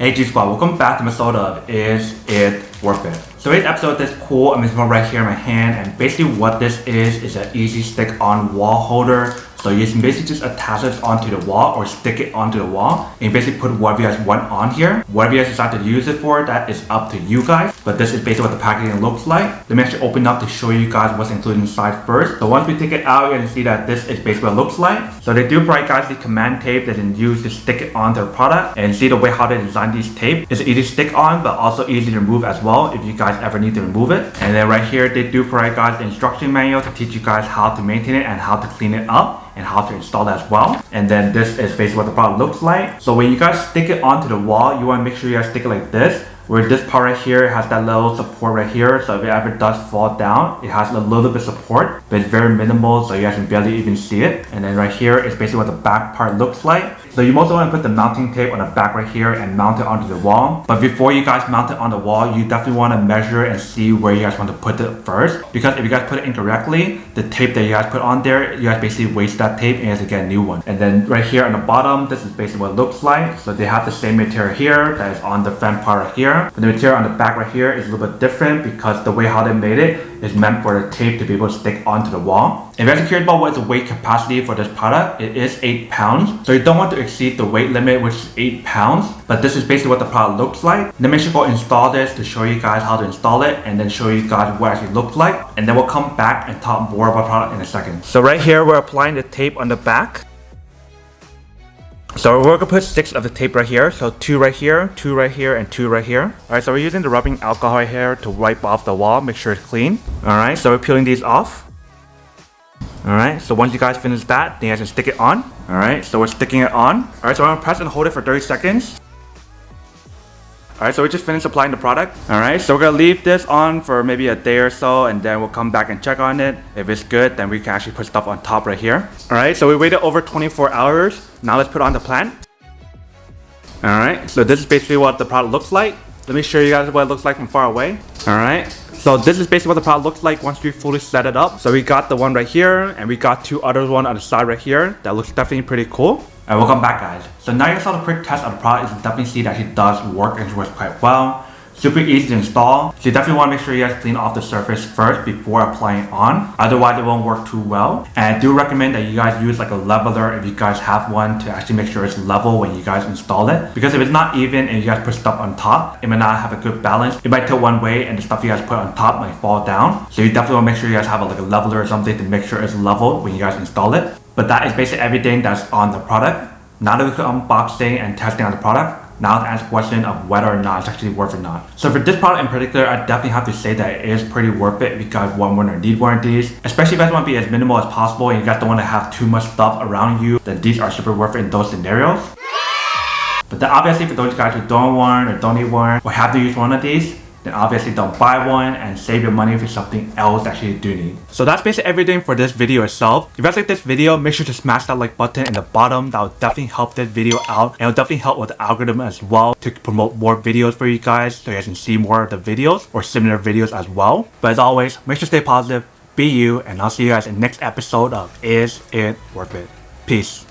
Hey G Squad, welcome back to my episode of Is It Worth It? So today's episode is cool. I'm using one right here in my hand, and basically what this is an easy stick-on wall holder. So you can basically just attach this onto the wall or stick it onto the wall and basically put whatever you guys want on here. Whatever you guys decide to use it for, that is up to you guys. But this is basically what the packaging looks like. Let me actually open up to show you guys what's included inside first. So once we take it out, you can see that this is basically what it looks like. So they do provide guys the command tape that can use to stick it onto the product. And see the way how they design these tape. It's easy to stick on, but also easy to remove as well if you guys ever need to remove it. And then right here, they do provide guys the instruction manual to teach you guys how to maintain it and how to clean it up and how to install it as well. And then this is basically what the product looks like. So when you guys stick it onto the wall, you want to make sure you guys stick it like this, where this part right here has that little support right here. So if it ever does fall down, it has a little bit of support, but it's very minimal, so you guys can barely even see it. And then right here is basically what the back part looks like. So you mostly want to put the mounting tape on the back right here and mount it onto the wall. But before you guys mount it on the wall, you definitely want to measure and see where you guys want to put it first. Because if you guys put it incorrectly, the tape that you guys put on there, you guys basically waste that tape and you have to get a new one. And then right here on the bottom, this is basically what it looks like. So they have the same material here that is on the front part right here. But the material on the back right here is a little bit different because the way how they made it is meant for the tape to be able to stick onto the wall. If you're curious about what is the weight capacity for this product, it is 8 pounds. So you don't want to exceed the weight limit, which is 8 pounds. But this is basically what the product looks like. Then make sure to go install this to show you guys how to install it and then show you guys what it actually looks like. And then we'll come back and talk more about the product in a second. So right here, we're applying the tape on the back. So we're gonna put 6 of the tape right here. So 2 right here, 2 right here, and 2 right here. Alright, so we're using the rubbing alcohol right here to wipe off the wall, make sure it's clean. Alright, so we're peeling these off. Alright, so once you guys finish that, then you guys can stick it on. Alright, so we're sticking it on. Alright, so we're gonna press and hold it for 30 seconds. Alright, so we just finished applying the product. Alright, so we're gonna leave this on for maybe a day or so, and then we'll come back and check on it. If it's good, then we can actually put stuff on top right here. Alright, so we waited over 24 hours. Now let's put on the plant. Alright, so this is basically what the product looks like. Let me show you guys what it looks like from far away. Alright, so this is basically what the product looks like once we fully set it up. So we got the one right here, and we got 2 others one on the side right here. That looks definitely pretty cool. And welcome back guys. So now you saw the quick test of the product. You can definitely see that it does work and it works quite well. Super easy to install. So you definitely want to make sure you guys clean off the surface first before applying it on. Otherwise it won't work too well. And I do recommend that you guys use like a leveler if you guys have one to actually make sure it's level when you guys install it. Because if it's not even and you guys put stuff on top, it might not have a good balance. It might tilt one way and the stuff you guys put on top might fall down. So you definitely want to make sure you guys have like a leveler or something to make sure it's level when you guys install it. But that is basically everything that's on the product. Now that we could unboxing and testing on the product, now to answer the question of whether or not it's actually worth it or not. So for this product in particular, I definitely have to say that it is pretty worth it if you guys want one or need one of these. Especially if you guys want to be as minimal as possible and you guys don't want to have too much stuff around you, then these are super worth it in those scenarios. But then obviously for those guys who don't want or don't need one or have to use one of these, then obviously don't buy one and save your money for something else that you do need. So that's basically everything for this video itself. If you guys like this video, make sure to smash that like button in the bottom. That will definitely help this video out, and it will definitely help with the algorithm as well to promote more videos for you guys so you guys can see more of the videos or similar videos as well. But as always, make sure to stay positive, be you, and I'll see you guys in the next episode of Is It Worth It? Peace.